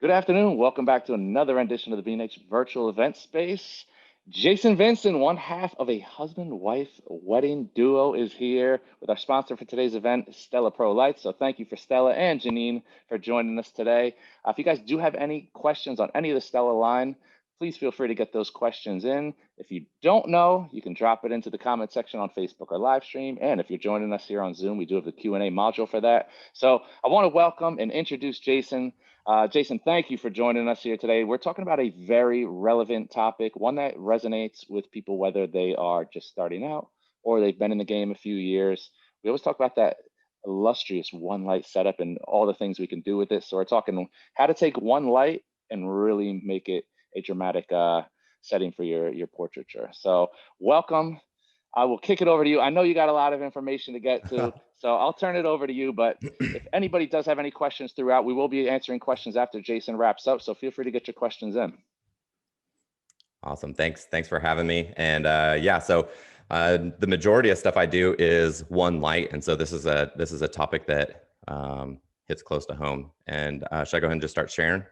Good afternoon. Welcome back to another edition of the B&H Virtual Event Space. Jason Vinson, one half of a husband-wife wedding duo, is here with our sponsor for today's event, Stella Pro Lights. So thank you for Stella and Janine for joining us today. If you guys do have any questions on any of the Stella line, please feel free to get those questions in. If you don't know, you can drop it into the comment section on Facebook or live stream. And if you're joining us here on Zoom, we do have the Q&A module for that. So I want to welcome and introduce Jason. Jason, thank you for joining us here today. We're talking about a very relevant topic, one that resonates with people, whether they are just starting out or they've been in the game a few years. We always talk about that illustrious one light setup and all the things we can do with it. So we're talking how to take one light and really make it a dramatic setting for your portraiture. So welcome. I will kick it over to you. I know you got a lot of information to get to, so I'll turn it over to you. But if anybody does have any questions throughout, we will be answering questions after Jason wraps up. So feel free to get your questions in. Awesome. Thanks for having me. And yeah, so the majority of stuff I do is one light, and so this is a topic that hits close to home. And should I go ahead and just start sharing?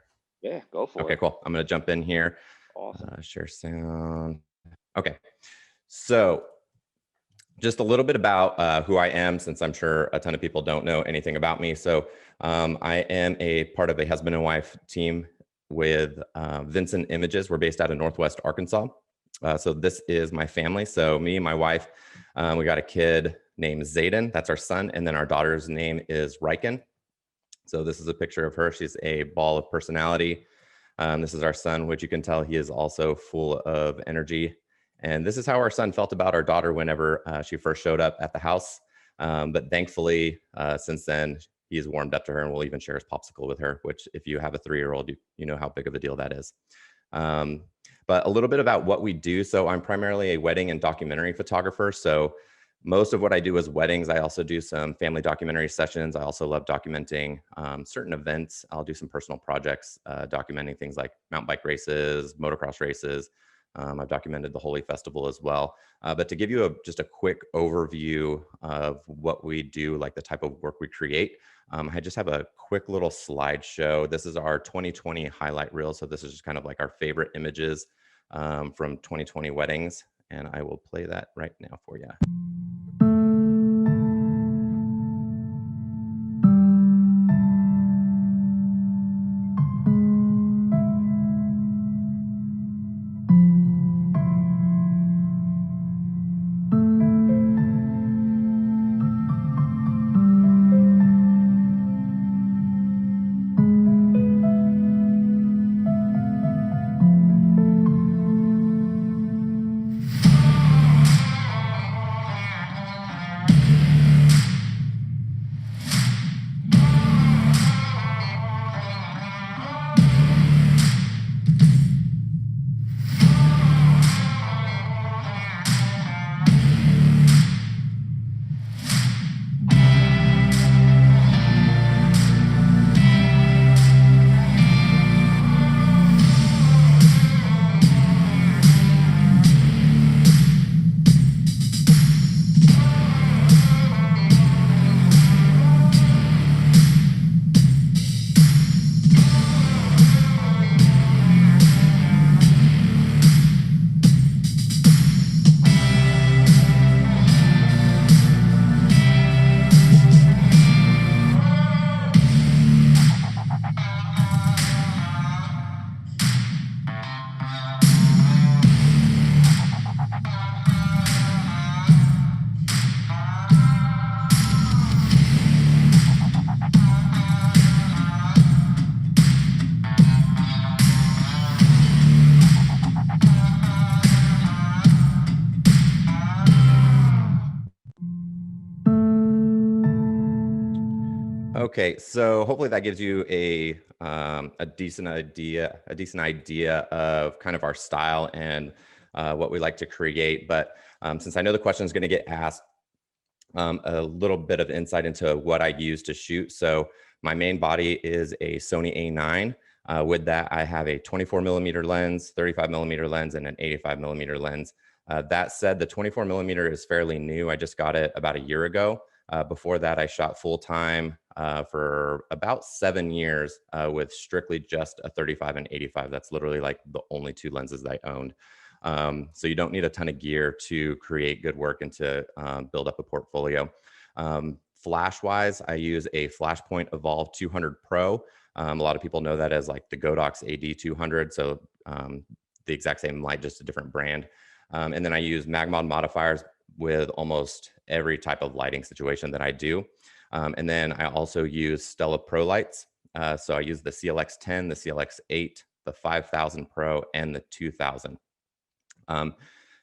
Yeah, go for it. Okay, cool. I'm going to jump in here. Awesome. Share sound. Okay, so just a little bit about who I am, since I'm sure a ton of people don't know anything about me. So I am a part of a husband and wife team with Vinson Images. We're based out of Northwest Arkansas. So this is my family. So me and my wife, we got a kid named Zayden. That's our son. And then our daughter's name is Riken. So this is a picture of her. She's a ball of personality. This is our son, which you can tell he is also full of energy. And this is how our son felt about our daughter whenever she first showed up at the house. But thankfully, since then, he's warmed up to her, and we'll even share his popsicle with her, which if you have a 3-year-old, you know how big of a deal that is. But a little bit about what we do. So I'm primarily a wedding and documentary photographer. So most of what I do is weddings. I also do some family documentary sessions. I also love documenting certain events. I'll do some personal projects, documenting things like mountain bike races, motocross races. I've documented the Holy Festival as well. But to give you just a quick overview of what we do, like the type of work we create, I just have a quick little slideshow. This is our 2020 highlight reel. So this is just kind of like our favorite images from 2020 weddings. And I will play that right now for you. Okay, so hopefully that gives you a decent idea of kind of our style and what we like to create. But since I know the question is going to get asked, a little bit of insight into what I use to shoot. So my main body is a Sony A9. With that, I have a 24mm lens, 35mm lens, and an 85mm lens. That said, the 24mm is fairly new. I just got it about a year ago. Before that, I shot full time for about 7 years with strictly just a 35 and 85. That's literally like the only two lenses that I owned. So you don't need a ton of gear to create good work and to build up a portfolio. Flash wise, I use a Flashpoint Evolve 200 Pro. A lot of people know that as like the Godox AD200. So the exact same light, just a different brand. And then I use Magmod modifiers with almost every type of lighting situation that I do. And then I also use Stella Pro lights. So I use the CLX10, the CLX8, the 5000 Pro, and the 2000.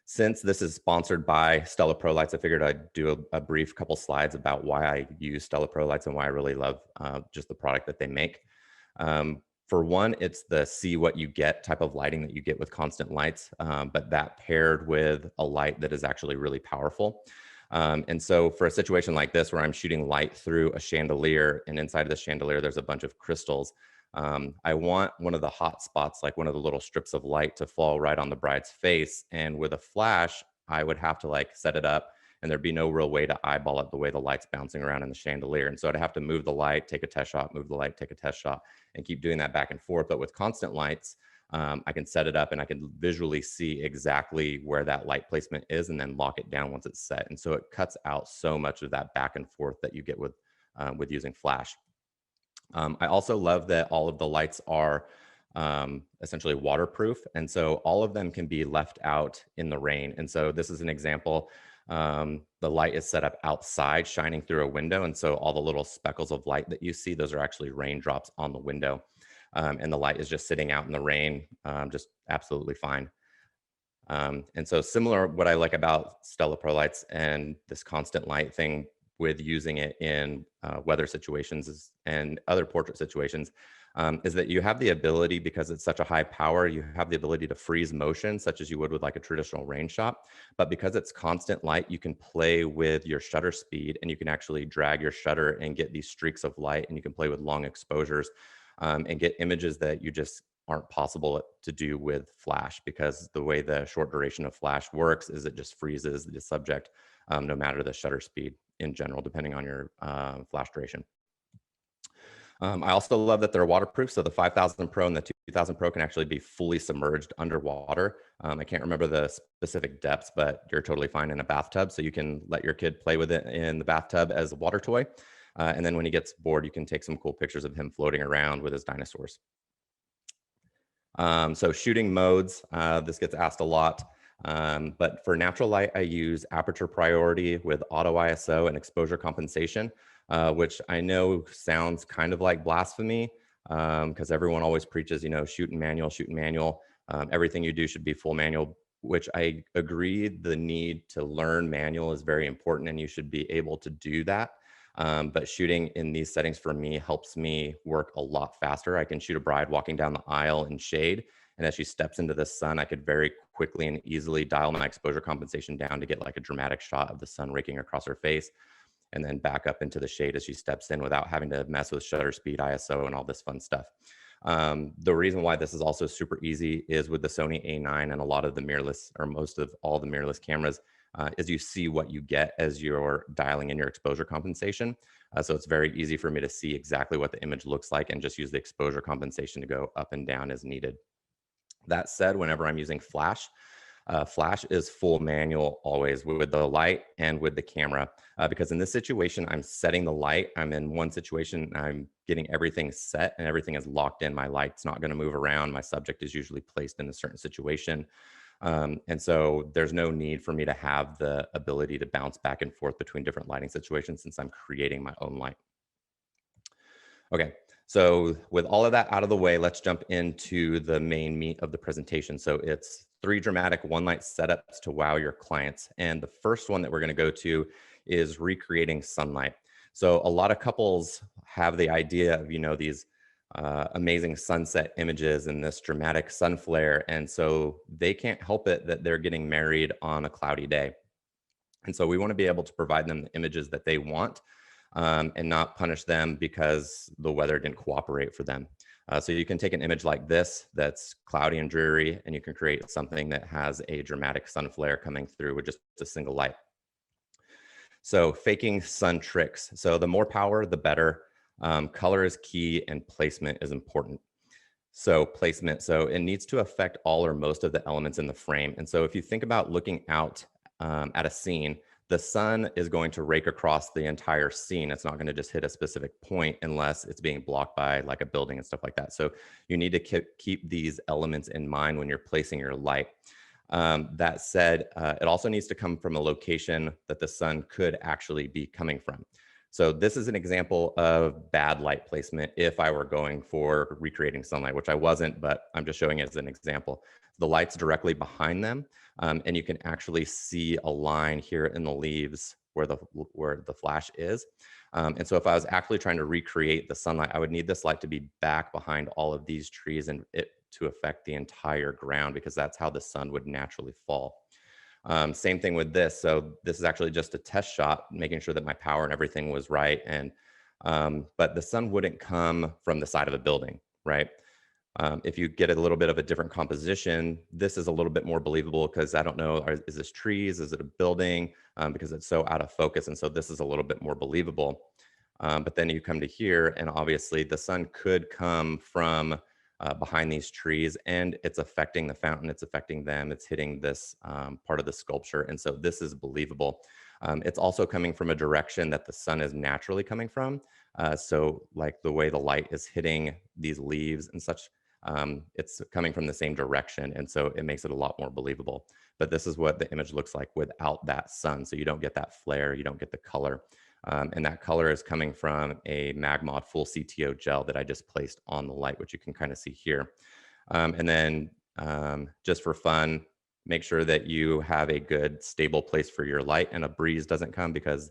Since this is sponsored by Stella Pro Lights, I figured I'd do a brief couple slides about why I use Stella Pro Lights and why I really love just the product that they make. For one, it's the see what you get type of lighting that you get with constant lights, but that paired with a light that is actually really powerful. And so for a situation like this, where I'm shooting light through a chandelier and inside of the chandelier, there's a bunch of crystals. I want one of the hot spots, like one of the little strips of light, to fall right on the bride's face. And with a flash, I would have to like set it up and there'd be no real way to eyeball it the way the light's bouncing around in the chandelier. And so I'd have to move the light, take a test shot, move the light, take a test shot, and keep doing that back and forth. But with constant lights, I can set it up and I can visually see exactly where that light placement is and then lock it down once it's set. And so it cuts out so much of that back and forth that you get with using flash. I also love that all of the lights are essentially waterproof. And so all of them can be left out in the rain. And so this is an example. The light is set up outside, shining through a window. And so all the little speckles of light that you see, those are actually raindrops on the window. And the light is just sitting out in the rain, just absolutely fine. And so similar, what I like about Stella Pro Lights and this constant light thing with using it in weather situations and other portrait situations is that you have the ability, because it's such a high power, you have the ability to freeze motion, such as you would with like a traditional rain shot. But because it's constant light, you can play with your shutter speed and you can actually drag your shutter and get these streaks of light, and you can play with long exposures and get images that you just aren't possible to do with flash, because the way the short duration of flash works is it just freezes the subject no matter the shutter speed in general, depending on your flash duration. I also love that they're waterproof. So the 5000 Pro and the 2000 Pro can actually be fully submerged underwater. I can't remember the specific depths, but you're totally fine in a bathtub. So you can let your kid play with it in the bathtub as a water toy. And then when he gets bored, you can take some cool pictures of him floating around with his dinosaurs. So shooting modes, this gets asked a lot. But for natural light, I use aperture priority with auto ISO and exposure compensation, which I know sounds kind of like blasphemy because everyone always preaches, you know, shoot in manual, shoot in manual. Everything you do should be full manual, which I agree. The need to learn manual is very important and you should be able to do that. But shooting in these settings for me helps me work a lot faster. I can shoot a bride walking down the aisle in shade. And as she steps into the sun, I could very quickly and easily dial my exposure compensation down to get like a dramatic shot of the sun raking across her face, and then back up into the shade as she steps in without having to mess with shutter speed, ISO, and all this fun stuff. The reason why this is also super easy is with the Sony A9 and a lot of the mirrorless, or most of all the mirrorless cameras, is you see what you get as you're dialing in your exposure compensation. So it's very easy for me to see exactly what the image looks like and just use the exposure compensation to go up and down as needed. That said, whenever I'm using flash, flash is full manual always with the light and with the camera, because in this situation, I'm setting the light. I'm in one situation, I'm getting everything set and everything is locked in. My light's not going to move around. My subject is usually placed in a certain situation. And so there's no need for me to have the ability to bounce back and forth between different lighting situations since I'm creating my own light. Okay, so with all of that out of the way, let's jump into the main meat of the presentation. So it's 3 dramatic one light setups to wow your clients. And the first one that we're going to go to is recreating sunlight. So a lot of couples have the idea of, you know, these amazing sunset images and this dramatic sun flare. And so they can't help it that they're getting married on a cloudy day. And so we want to be able to provide them the images that they want and not punish them because the weather didn't cooperate for them. So you can take an image like this that's cloudy and dreary, and you can create something that has a dramatic sun flare coming through with just a single light. So faking sun tricks. So the more power, the better. Color is key and placement is important. So placement, so it needs to affect all or most of the elements in the frame. And so if you think about looking out at a scene, the sun is going to rake across the entire scene. It's not going to just hit a specific point unless it's being blocked by like a building and stuff like that. So you need to keep these elements in mind when you're placing your light. That said, it also needs to come from a location that the sun could actually be coming from. So this is an example of bad light placement if I were going for recreating sunlight, which I wasn't, but I'm just showing it as an example. The light's directly behind them, and you can actually see a line here in the leaves where the flash is. And so if I was actually trying to recreate the sunlight, I would need this light to be back behind all of these trees and it to affect the entire ground because that's how the sun would naturally fall. Same thing with this. So this is actually just a test shot, making sure that my power and everything was right. And but the sun wouldn't come from the side of a building, right? If you get a little bit of a different composition, this is a little bit more believable because I don't know, is this trees? Is it a building? Because it's so out of focus. And so this is a little bit more believable. But then you come to here and obviously the sun could come from behind these trees and it's affecting the fountain, it's affecting them, it's hitting this part of the sculpture. And so this is believable. It's also coming from a direction that the sun is naturally coming from. So like the way the light is hitting these leaves and such, it's coming from the same direction. And so it makes it a lot more believable. But this is what the image looks like without that sun. So you don't get that flare, you don't get the color. And that color is coming from a Magmod full CTO gel that I just placed on the light, which you can kind of see here. And then just for fun, make sure that you have a good stable place for your light and a breeze doesn't come because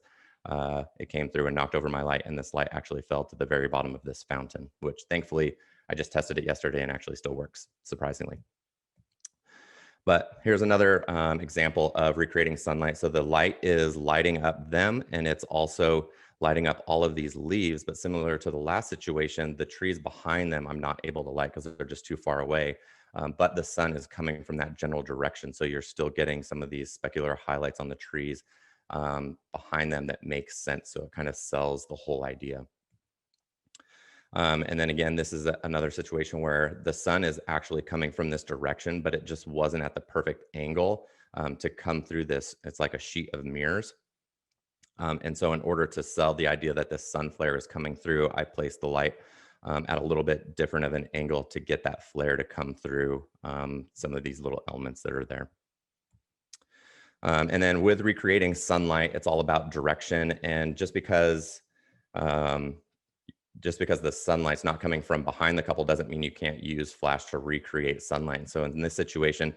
it came through and knocked over my light and this light actually fell to the very bottom of this fountain, which thankfully I just tested it yesterday and actually still works, surprisingly. But here's another example of recreating sunlight. So the light is lighting up them and it's also lighting up all of these leaves. But similar to the last situation, the trees behind them, I'm not able to light because they're just too far away. But the sun is coming from that general direction. So you're still getting some of these specular highlights on the trees behind them that makes sense. So it kind of sells the whole idea. And then again, this is another situation where the sun is actually coming from this direction, but it just wasn't at the perfect angle to come through this. It's like a sheet of mirrors. And so in order to sell the idea that this sun flare is coming through, I placed the light at a little bit different of an angle to get that flare to come through some of these little elements that are there. And then with recreating sunlight, it's all about direction. And just because the sunlight's not coming from behind the couple doesn't mean you can't use flash to recreate sunlight. So in this situation,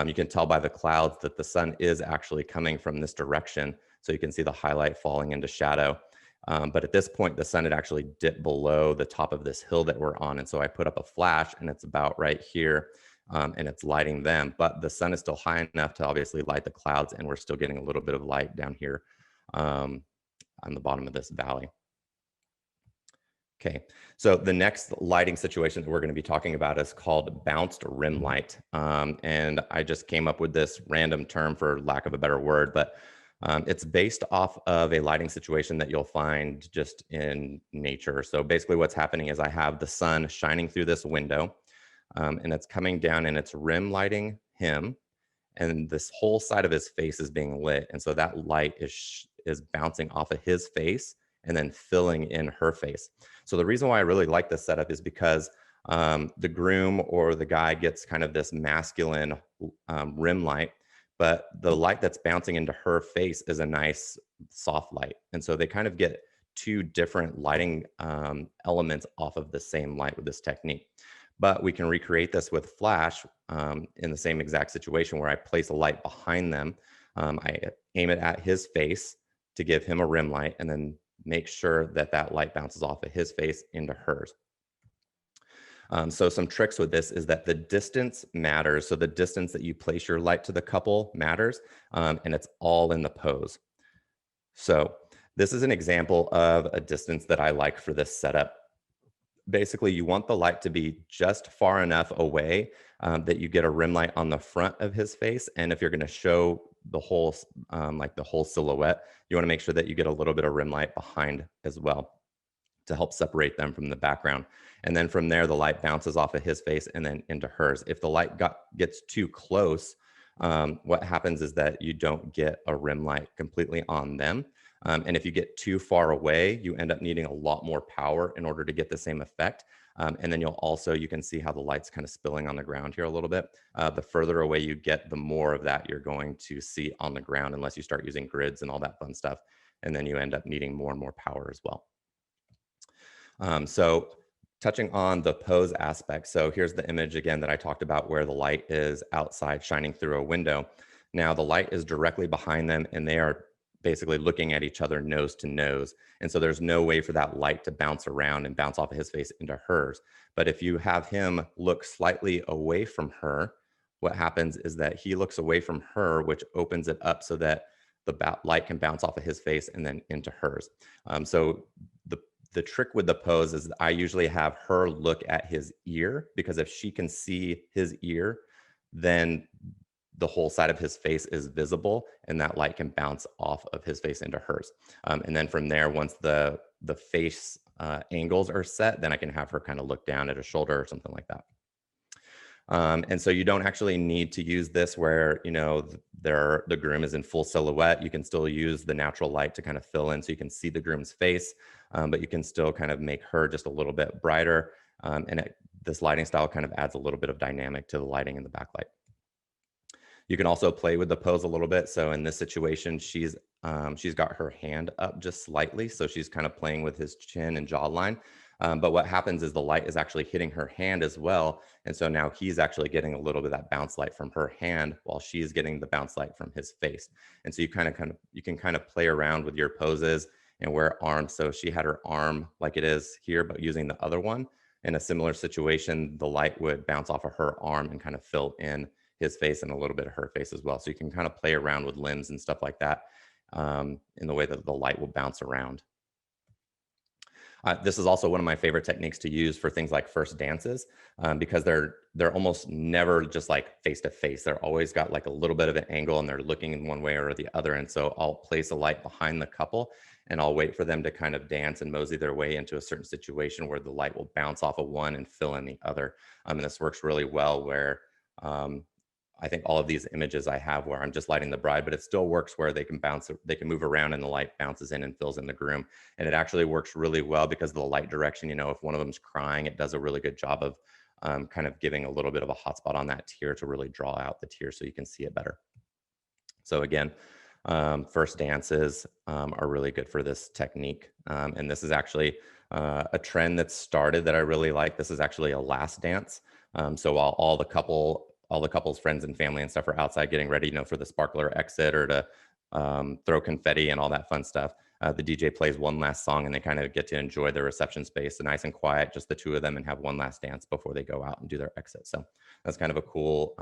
you can tell by the clouds that the sun is actually coming from this direction. So you can see the highlight falling into shadow. But at this point, the sun had actually dipped below the top of this hill that we're on. And so I put up a flash and it's about right here and it's lighting them. But the sun is still high enough to obviously light the clouds and we're still getting a little bit of light down here on the bottom of this valley. Okay, so the next lighting situation that we're going to be talking about is called bounced rim light. And I just came up with this random term for lack of a better word, but it's based off of a lighting situation that you'll find just in nature. So basically what's happening is I have the sun shining through this window and it's coming down and it's rim lighting him. And this whole side of his face is being lit. And so that light is bouncing off of his face and then filling in her face. So the reason why I really like this setup is because the groom or the guy gets kind of this masculine rim light, but the light that's bouncing into her face is a nice soft light. And so they kind of get two different lighting elements off of the same light with this technique. But we can recreate this with flash in the same exact situation where I place a light behind them. I aim it at his face to give him a rim light and then make sure that that light bounces off of his face into hers. So some tricks with this is that the distance matters. So the distance that you place your light to the couple matters, and it's all in the pose. So this is an example of a distance that I like for this setup. Basically, you want the light to be just far enough away that you get a rim light on the front of his face. And if you're going to show the whole like the whole silhouette. You want to make sure that you get a little bit of rim light behind as well to help separate them from the background. And then from there, the light bounces off of his face and then into hers. If the light gets too close, what happens is that you don't get a rim light completely on them. And if you get too far away, you end up needing a lot more power in order to get the same effect. And then you can see how the light's kind of spilling on the ground here a little bit. The further away you get, the more of that you're going to see on the ground, unless you start using grids and all that fun stuff. And then you end up needing more and more power as well. So touching on the pose aspect. So here's the image again that I talked about where the light is outside shining through a window. Now the light is directly behind them and they are basically looking at each other nose to nose. And so there's no way for that light to bounce around and bounce off of his face into hers. But if you have him look slightly away from her, what happens is that he looks away from her, which opens it up so that the light can bounce off of his face and then into hers. So the trick with the pose is I usually have her look at his ear, because if she can see his ear, then the whole side of his face is visible and that light can bounce off of his face into hers. And then from there, once the face angles are set, then I can have her kind of look down at a shoulder or something like that. And so you don't actually need to use this where, the groom is in full silhouette. You can still use the natural light to kind of fill in so you can see the groom's face, but you can still kind of make her just a little bit brighter. This lighting style kind of adds a little bit of dynamic to the lighting in the backlight. You can also play with the pose a little bit. So in this situation, she's got her hand up just slightly. So she's kind of playing with his chin and jawline. But what happens is the light is actually hitting her hand as well. And so now he's actually getting a little bit of that bounce light from her hand while she's getting the bounce light from his face. And so you can kind of play around with your poses and wear arms. So she had her arm like it is here, but using the other one. In a similar situation, the light would bounce off of her arm and kind of fill in his face and a little bit of her face as well. So you can kind of play around with limbs and stuff like that in the way that the light will bounce around. This is also one of my favorite techniques to use for things like first dances because they're almost never just like face to face. They're always got like a little bit of an angle and they're looking in one way or the other. And so I'll place a light behind the couple and I'll wait for them to kind of dance and mosey their way into a certain situation where the light will bounce off of one and fill in the other. And this works really well where I think all of these images I have where I'm just lighting the bride, but it still works where they can move around and the light bounces in and fills in the groom. And it actually works really well because of the light direction. If one of them's crying, it does a really good job of kind of giving a little bit of a hotspot on that tear to really draw out the tear so you can see it better. So again, first dances are really good for this technique. And this is actually a trend that's started that I really like. This is actually a last dance. So while all the couple's friends and family and stuff are outside getting ready, for the sparkler exit or to throw confetti and all that fun stuff, the DJ plays one last song and they kind of get to enjoy the reception space, nice and quiet, just the two of them, and have one last dance before they go out and do their exit. So that's kind of a cool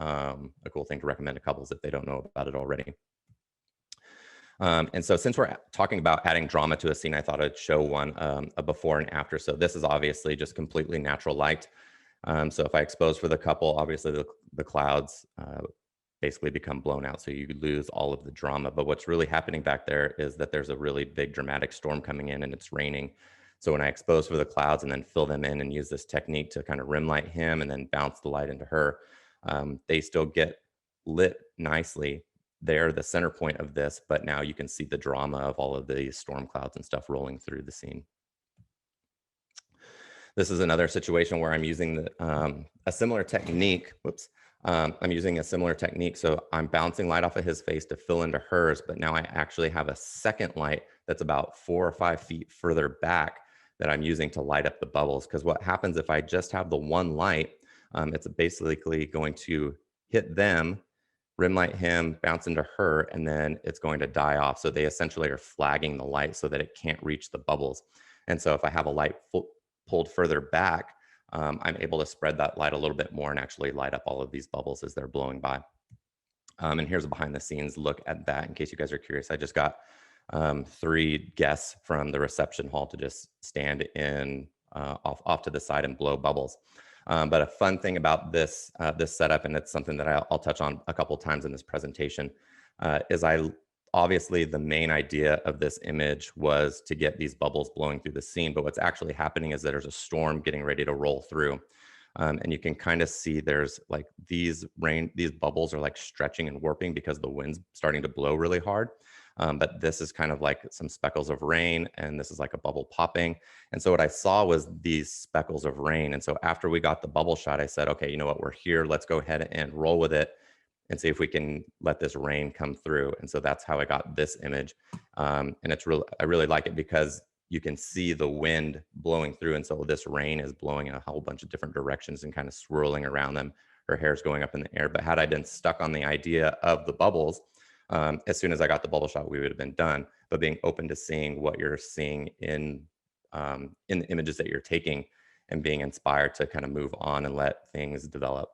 thing to recommend to couples if they don't know about it already. And so since we're talking about adding drama to a scene, I thought I'd show one a before and after. So this is obviously just completely natural light. So if I expose for the couple, obviously the clouds basically become blown out. So you lose all of the drama. But what's really happening back there is that there's a really big dramatic storm coming in and it's raining. So when I expose for the clouds and then fill them in and use this technique to kind of rim light him and then bounce the light into her, they still get lit nicely. They're the center point of this, but now you can see the drama of all of the storm clouds and stuff rolling through the scene. This is another situation where I'm using a similar technique. I'm using a similar technique. So I'm bouncing light off of his face to fill into hers, but now I actually have a second light that's about 4 or 5 feet further back that I'm using to light up the bubbles. Because what happens if I just have the one light, it's basically going to hit them, rim light him, bounce into her, and then it's going to die off. So they essentially are flagging the light so that it can't reach the bubbles. And so if I have a light pulled further back, I'm able to spread that light a little bit more and actually light up all of these bubbles as they're blowing by. And here's a behind the scenes look at that in case you guys are curious. I just got 3 guests from the reception hall to just stand in off to the side and blow bubbles. But a fun thing about this setup, and it's something that I'll touch on a couple times in this presentation, is obviously the main idea of this image was to get these bubbles blowing through the scene, but what's actually happening is that there's a storm getting ready to roll through. And you can kind of see there's like these bubbles are like stretching and warping because the wind's starting to blow really hard. But this is kind of like some speckles of rain, and this is like a bubble popping. And so what I saw was these speckles of rain. And so after we got the bubble shot, I said, okay, you know what, we're here. Let's go ahead and roll with it and see if we can let this rain come through. And so that's how I got this image. And I really like it because you can see the wind blowing through. And so this rain is blowing in a whole bunch of different directions and kind of swirling around them. Her hair's going up in the air. But had I been stuck on the idea of the bubbles, as soon as I got the bubble shot, we would have been done. But being open to seeing what you're seeing in the images that you're taking and being inspired to kind of move on and let things develop.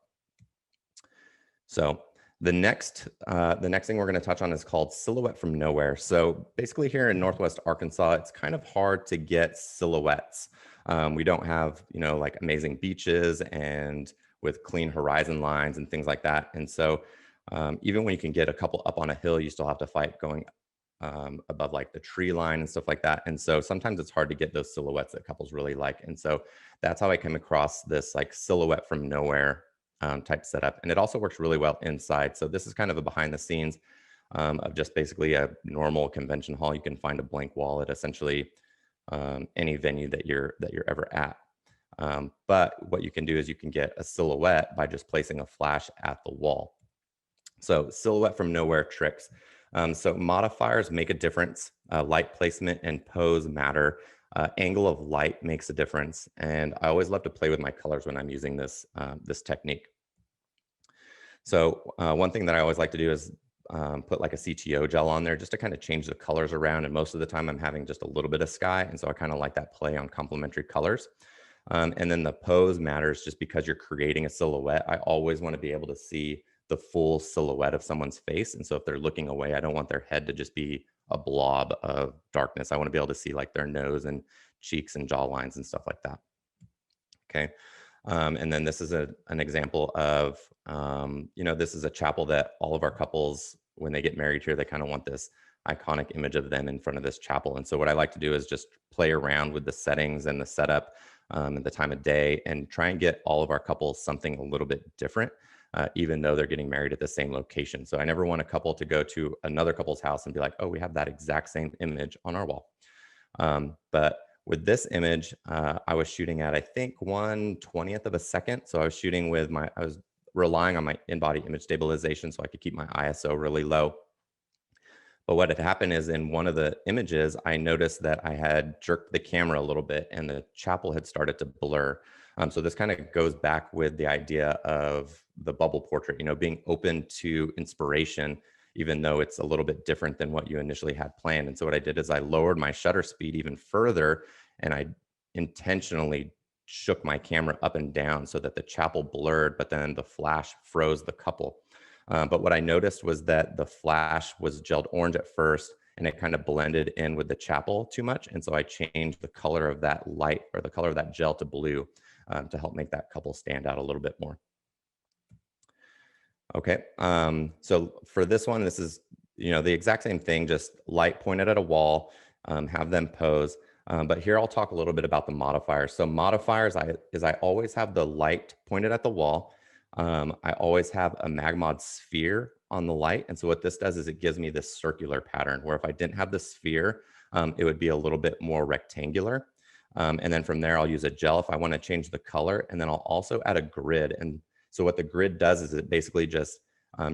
So the next thing we're going to touch on is called silhouette from nowhere. So basically here in Northwest Arkansas, it's kind of hard to get silhouettes. We don't have, like amazing beaches and with clean horizon lines and things like that. And so even when you can get a couple up on a hill, you still have to fight going above like the tree line and stuff like that. And so sometimes it's hard to get those silhouettes that couples really like. And so that's how I came across this like silhouette from nowhere type setup. And it also works really well inside. So this is kind of a behind the scenes of just basically a normal convention hall. You can find a blank wall at essentially any venue that you're ever at. But what you can do is you can get a silhouette by just placing a flash at the wall. So silhouette from nowhere tricks. So modifiers make a difference. Light placement and pose matter. Angle of light makes a difference. And I always love to play with my colors when I'm using this, this technique. So one thing that I always like to do is put like a CTO gel on there just to kind of change the colors around. And most of the time I'm having just a little bit of sky. And so I kind of like that play on complementary colors. And then the pose matters just because you're creating a silhouette. I always want to be able to see the full silhouette of someone's face. And so if they're looking away, I don't want their head to just be a blob of darkness. I want to be able to see like their nose and cheeks and jaw lines and stuff like that. Okay. And then this is an example of, this is a chapel that all of our couples, when they get married here, they kind of want this iconic image of them in front of this chapel. And so what I like to do is just play around with the settings and the setup and the time of day and try and get all of our couples something a little bit different, even though they're getting married at the same location. So I never want a couple to go to another couple's house and be like, oh, we have that exact same image on our wall. But with this image, I was shooting at, I think, 1/20th of a second. So I was shooting with I was relying on my in-body image stabilization so I could keep my ISO really low. But what had happened is in one of the images, I noticed that I had jerked the camera a little bit and the chapel had started to blur. So this kind of goes back with the idea of the bubble portrait, being open to inspiration, even though it's a little bit different than what you initially had planned. And so what I did is I lowered my shutter speed even further, and I intentionally shook my camera up and down so that the chapel blurred, but then the flash froze the couple. But what I noticed was that the flash was gelled orange at first, and it kind of blended in with the chapel too much. And so I changed the color of that light or the color of that gel to blue to help make that couple stand out a little bit more. Okay, so for this one, this is, the exact same thing, just light pointed at a wall, have them pose. But here I'll talk a little bit about the modifiers. So modifiers I always have the light pointed at the wall. I always have a Magmod sphere on the light. And so what this does is it gives me this circular pattern where if I didn't have the sphere, it would be a little bit more rectangular. And then from there, I'll use a gel if I want to change the color. And then I'll also add a grid. And so what the grid does is it basically just,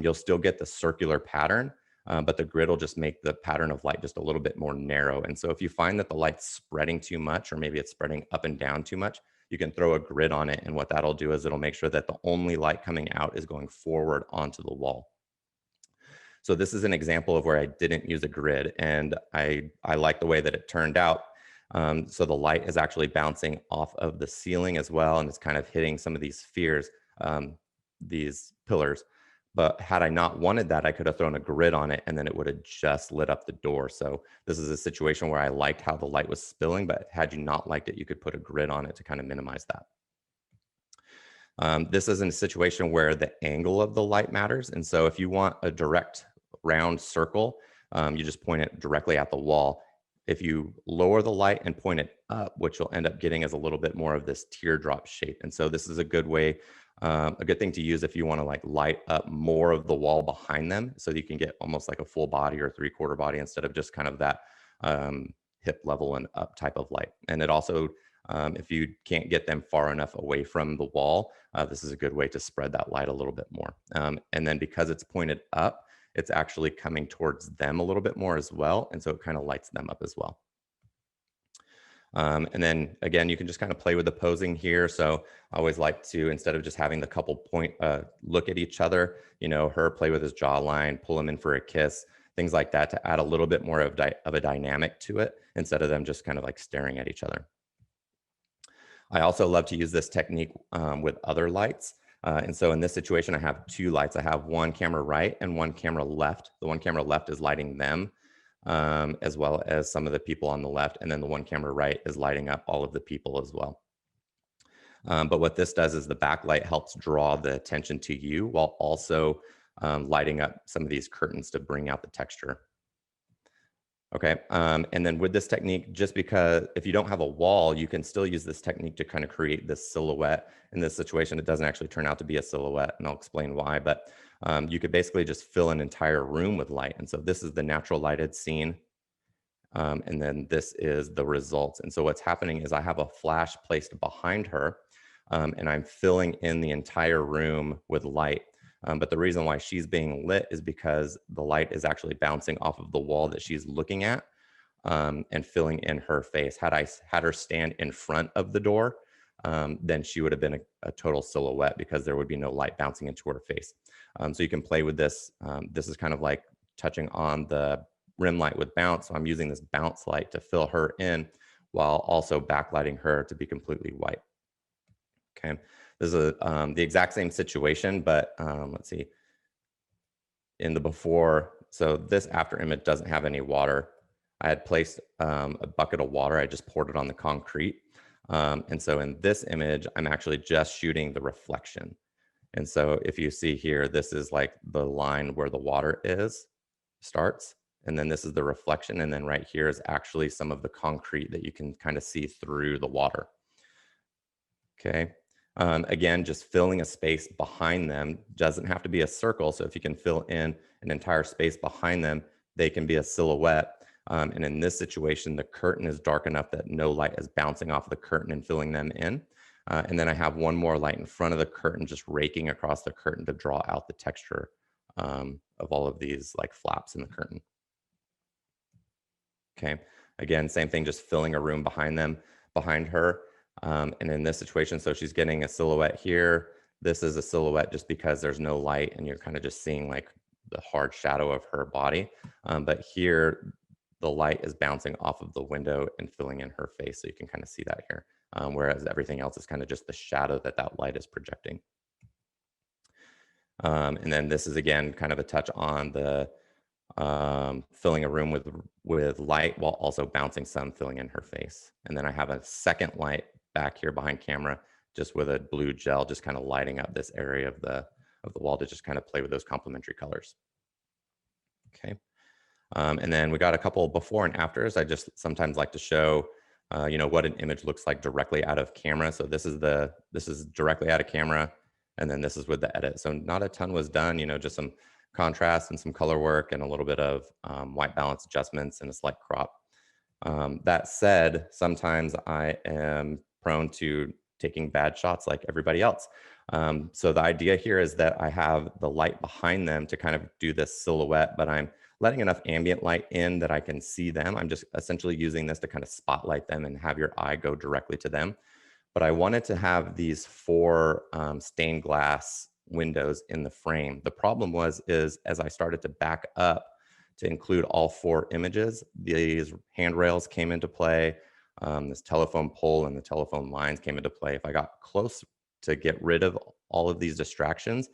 you'll still get the circular pattern, but the grid will just make the pattern of light just a little bit more narrow. And so if you find that the light's spreading too much, or maybe it's spreading up and down too much, you can throw a grid on it. And what that'll do is it'll make sure that the only light coming out is going forward onto the wall. So this is an example of where I didn't use a grid, and I like the way that it turned out. So the light is actually bouncing off of the ceiling as well, and it's kind of hitting some of these spheres, these pillars. But had I not wanted that, I could have thrown a grid on it and then it would have just lit up the door. So this is a situation where I liked how the light was spilling, but had you not liked it, you could put a grid on it to kind of minimize that. This is in a situation where the angle of the light matters. And so if you want a direct round circle. You just point it directly at the wall. If you lower the light and point it up, what you'll end up getting is a little bit more of this teardrop shape. And so this is a good way, a good thing to use if you want to like light up more of the wall behind them, so that you can get almost like a full body or three-quarter body instead of just kind of that hip level and up type of light. And it also, if you can't get them far enough away from the wall, this is a good way to spread that light a little bit more. And then because it's pointed up, it's actually coming towards them a little bit more as well. And so it kind of lights them up as well. And then again, you can just kind of play with the posing here. So I always like to, instead of just having the couple look at each other, her play with his jawline, pull him in for a kiss, things like that, to add a little bit more of a dynamic to it instead of them just kind of like staring at each other. I also love to use this technique with other lights. And so in this situation, I have two lights. I have one camera right and one camera left. The one camera left is lighting them, as well as some of the people on the left. And then the one camera right is lighting up all of the people as well. But what this does is the backlight helps draw the attention to you while also lighting up some of these curtains to bring out the texture. Okay, and then with this technique, just because if you don't have a wall, you can still use this technique to kind of create this silhouette. In this situation, it doesn't actually turn out to be a silhouette, and I'll explain why, but you could basically just fill an entire room with light. And so this is the natural lighted scene, and then this is the results. And so what's happening is I have a flash placed behind her, and I'm filling in the entire room with light. But the reason why she's being lit is because the light is actually bouncing off of the wall that she's looking at, and filling in her face. Had I had her stand in front of the door, then she would have been a total silhouette because there would be no light bouncing into her face. So you can play with this. This is kind of like touching on the rim light with bounce. So I'm using this bounce light to fill her in while also backlighting her to be completely white. Okay. This is the exact same situation, but let's see. In the before, so this after image doesn't have any water. I had placed a bucket of water. I just poured it on the concrete. And so in this image, I'm actually just shooting the reflection. And so if you see here, this is like the line where the water starts. And then this is the reflection. And then right here is actually some of the concrete that you can kind of see through the water. Okay. Again, just filling a space behind them doesn't have to be a circle. So if you can fill in an entire space behind them, they can be a silhouette. And in this situation, the curtain is dark enough that no light is bouncing off the curtain and filling them in. And then I have one more light in front of the curtain, just raking across the curtain to draw out the texture of all of these like flaps in the curtain. Okay. Again, same thing, just filling a room behind her. And in this situation, so she's getting a silhouette here. This is a silhouette just because there's no light and you're kind of just seeing like the hard shadow of her body. But here, the light is bouncing off of the window and filling in her face. So you can kind of see that here. Whereas everything else is kind of just the shadow that light is projecting. And then this is, again, kind of a touch on the filling a room with light while also bouncing some, filling in her face. And then I have a second light back here behind camera, just with a blue gel, just kind of lighting up this area of the wall to just kind of play with those complementary colors. Okay. And then we got a couple before and afters. I just sometimes like to show, what an image looks like directly out of camera. So this is directly out of camera, and then this is with the edit. So not a ton was done, just some contrast and some color work and a little bit of white balance adjustments and a slight crop. That said, sometimes I am prone to taking bad shots like everybody else. So the idea here is that I have the light behind them to kind of do this silhouette, but I'm letting enough ambient light in that I can see them. I'm just essentially using this to kind of spotlight them and have your eye go directly to them. But I wanted to have these 4 stained glass windows in the frame. The problem is as I started to back up to include all 4 images, these handrails came into play, this telephone pole and the telephone lines came into play. If I got close to get rid of all of these distractions,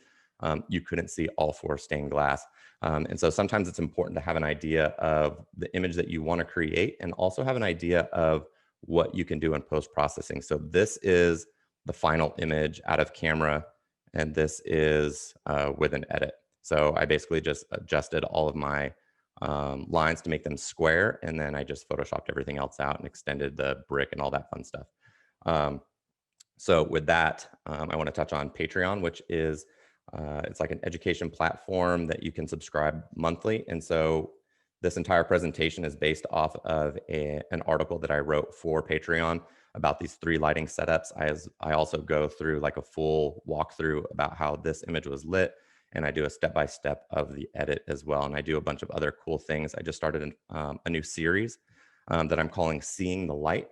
you couldn't see all 4 stained glass. And so sometimes it's important to have an idea of the image that you want to create and also have an idea of what you can do in post-processing. So this is the final image out of camera, and this is with an edit. So I basically just adjusted all of my lines to make them square, and then I just photoshopped everything else out and extended the brick and all that fun stuff. Um, so with that, I want to touch on Patreon, which is it's like an education platform that you can subscribe monthly. And so this entire presentation is based off of an article that I wrote for Patreon about these 3 lighting setups. I also go through like a full walkthrough about how this image was lit, and I do a step-by-step of the edit as well. And I do a bunch of other cool things. I just started a new series that I'm calling Seeing the Light.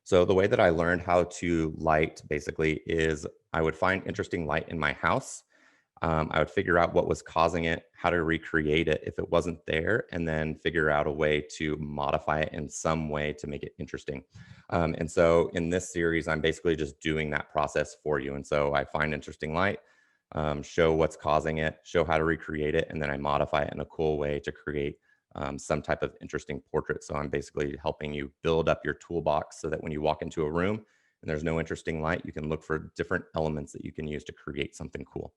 So the way that I learned how to light basically is I would find interesting light in my house. I would figure out what was causing it, how to recreate it if it wasn't there, and then figure out a way to modify it in some way to make it interesting. And so in this series, I'm basically just doing that process for you. And so I find interesting light, show what's causing it, show how to recreate it, and then I modify it in a cool way to create some type of interesting portrait. So I'm basically helping you build up your toolbox so that when you walk into a room and there's no interesting light, you can look for different elements that you can use to create something cool.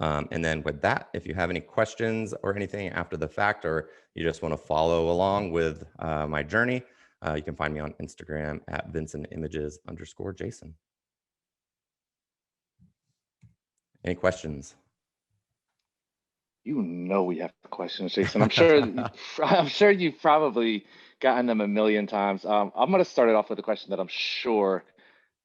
And then with that, if you have any questions or anything after the fact, or you just want to follow along with my journey, you can find me on Instagram at VincentImages_Jason. Any questions? You know we have questions, Jason. I'm sure you've probably gotten them a million times. I'm going to start it off with a question that I'm sure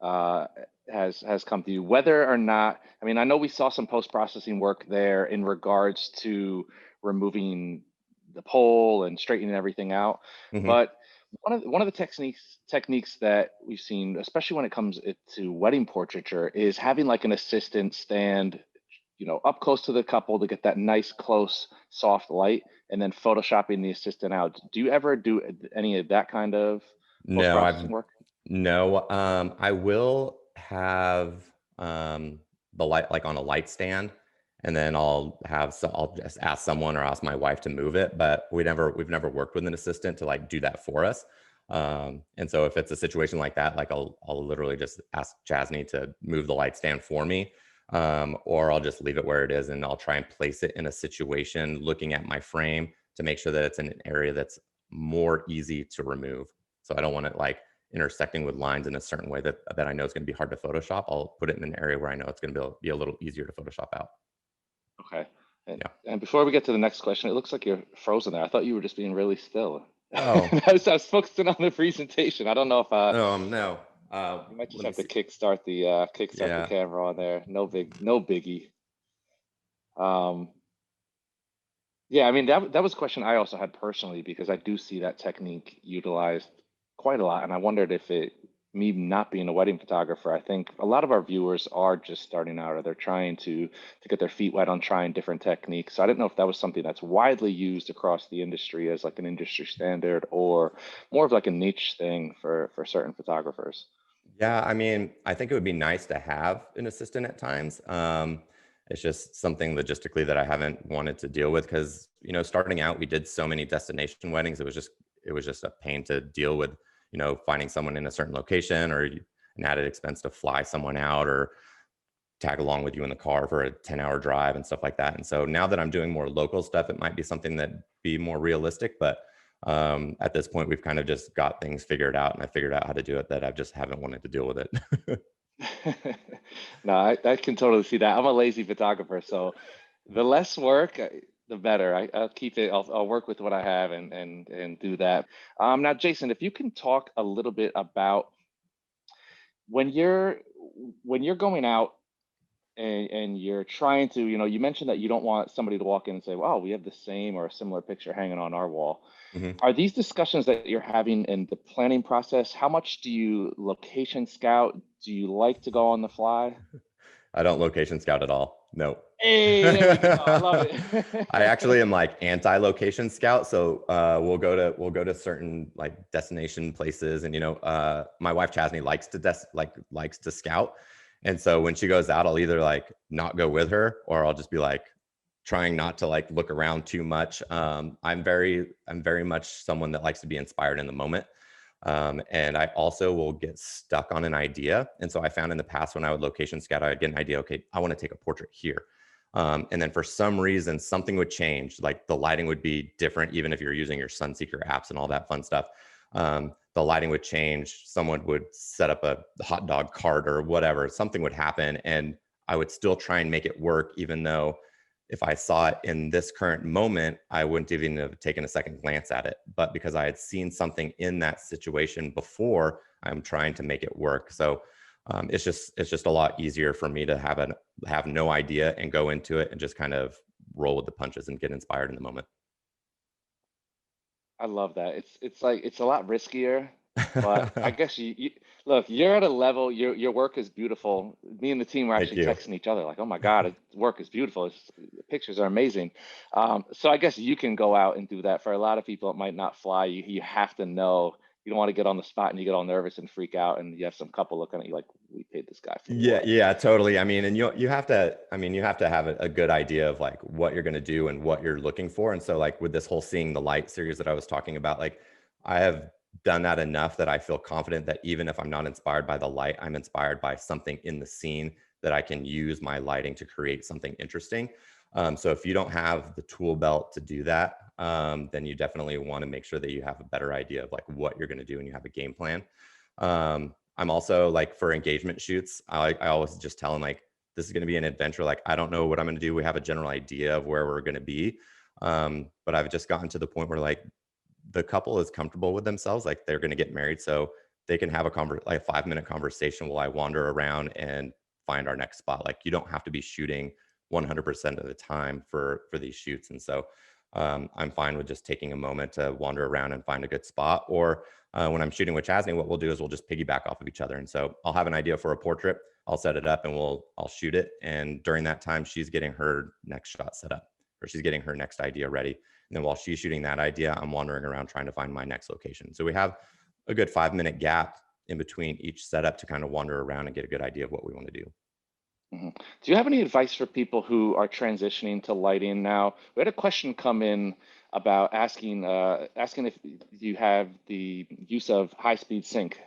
uh, has come to you, whether or not. I mean, I know we saw some post-processing work there in regards to removing the pole and straightening everything out, Mm-hmm. but one of the techniques that we've seen, especially when it comes to wedding portraiture, is having like an assistant stand, up close to the couple to get that nice, close, soft light, and then photoshopping the assistant out. Do you ever do any of that kind of No, post-processing work? no. I will have the light like on a light stand, and then I'll just ask someone or ask my wife to move it. But we've never worked with an assistant to like do that for us. And so if it's a situation like that, like I'll literally just ask Chasney to move the light stand for me, or I'll just leave it where it is, and I'll try and place it in a situation looking at my frame to make sure that it's in an area that's more easy to remove. So I don't want it like intersecting with lines in a certain way that I know is going to be hard to Photoshop. I'll put it in an area where I know it's going to be a little easier to Photoshop out. Okay. And, Yeah. and before we get to the next question, it looks like you're frozen there. I thought you were just being really still. Oh, I was focusing on the presentation. I don't know if no. you might just Let me have to see. kickstart the Yeah. camera on there. No biggie. Um, Yeah, I mean that was a question I also had personally because I do see that technique utilized quite a lot, and I wondered if me not being a wedding photographer, I think a lot of our viewers are just starting out or they're trying to get their feet wet on trying different techniques. So I didn't know if that was something that's widely used across the industry as like an industry standard or more of like a niche thing for certain photographers. Yeah, I mean, I think it would be nice to have an assistant at times. It's just something logistically that I haven't wanted to deal with because, starting out, we did so many destination weddings. It was just a pain to deal with, finding someone in a certain location or an added expense to fly someone out or tag along with you in the car for a 10-hour drive and stuff like that. And so now that I'm doing more local stuff, it might be something that be more realistic, but at this point we've kind of just got things figured out and I figured out how to do it that I just haven't wanted to deal with it. No, I can totally see that. I'm a lazy photographer, so the less work, the better. I'll keep it. I'll work with what I have and do that. Now, Jason, if you can talk a little bit about when you're when you're going out and you're trying to, you mentioned that you don't want somebody to walk in and say, "Wow, we have the same or a similar picture hanging on our wall." Mhm. Are these discussions that you're having in the planning process? How much do you location scout? Do you like to go on the fly? I don't location scout at all. No. Hey, there we go. I love it. I actually am like anti-location scout. So we'll go to certain like destination places, and my wife Chasney likes to scout, and so when she goes out, I'll either like not go with her, or I'll just be like trying not to like look around too much. I'm very much someone that likes to be inspired in the moment. And I also will get stuck on an idea. And so I found in the past when I would location scout, I'd get an idea. Okay, I want to take a portrait here. And then for some reason, something would change, like the lighting would be different, even if you're using your Sunseeker apps and all that fun stuff. The lighting would change. Someone would set up a hot dog cart or whatever. Something would happen, and I would still try and make it work, even though if I saw it in this current moment, I wouldn't even have taken a second glance at it. But because I had seen something in that situation before, I'm trying to make it work. So it's just a lot easier for me to have no idea and go into it and just kind of roll with the punches and get inspired in the moment. I love that. It's like it's a lot riskier, but I guess you look, you're at a level, your work is beautiful. Me and the team were Thank actually you. texting each other like, "Oh my God, work is beautiful. The pictures are amazing." So I guess you can go out and do that. For a lot of people, it might not fly. You have to know. You don't want to get on the spot and you get all nervous and freak out, and you have some couple looking at you like, "We paid this guy for Yeah, what?" yeah, totally. I mean, and you have to, I mean, you have to have a good idea of like what you're going to do and what you're looking for. And so like with this whole seeing the light series that I was talking about, like I have done that enough that I feel confident that even if I'm not inspired by the light, I'm inspired by something in the scene that I can use my lighting to create something interesting. So if you don't have the tool belt to do that, then you definitely want to make sure that you have a better idea of like what you're going to do and you have a game plan. I'm also like for engagement shoots, I always just tell them like, this is going to be an adventure. Like, I don't know what I'm going to do. We have a general idea of where we're going to be. But I've just gotten to the point where like the couple is comfortable with themselves. Like they're going to get married. So they can have like a 5-minute conversation while I wander around and find our next spot. Like you don't have to be shooting 100% of the time for these shoots. And so I'm fine with just taking a moment to wander around and find a good spot. Or when I'm shooting with Chasney, what we'll do is we'll just piggyback off of each other. And so I'll have an idea for a portrait. I'll set it up and I'll shoot it. And during that time, she's getting her next shot set up, or she's getting her next idea ready. And then while she's shooting that idea, I'm wandering around trying to find my next location. So we have a good 5-minute gap in between each setup to kind of wander around and get a good idea of what we want to do. Do you have any advice for people who are transitioning to lighting now? We had a question come in about asking if you have the use of high-speed sync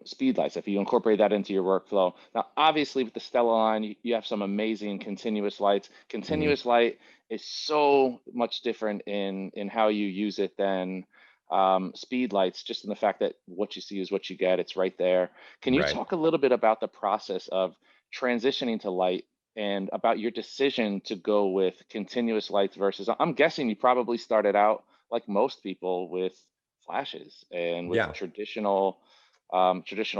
speed lights, if you incorporate that into your workflow. Now, obviously, with the Stella line, you have some amazing continuous lights. Mhm. Continuous light is so much different in how you use it than speed lights, just in the fact that what you see is what you get. It's right there. Can you Right. talk a little bit about the process of transitioning to light and about your decision to go with continuous lights versus, I'm guessing you probably started out like most people with flashes and with Yeah. traditional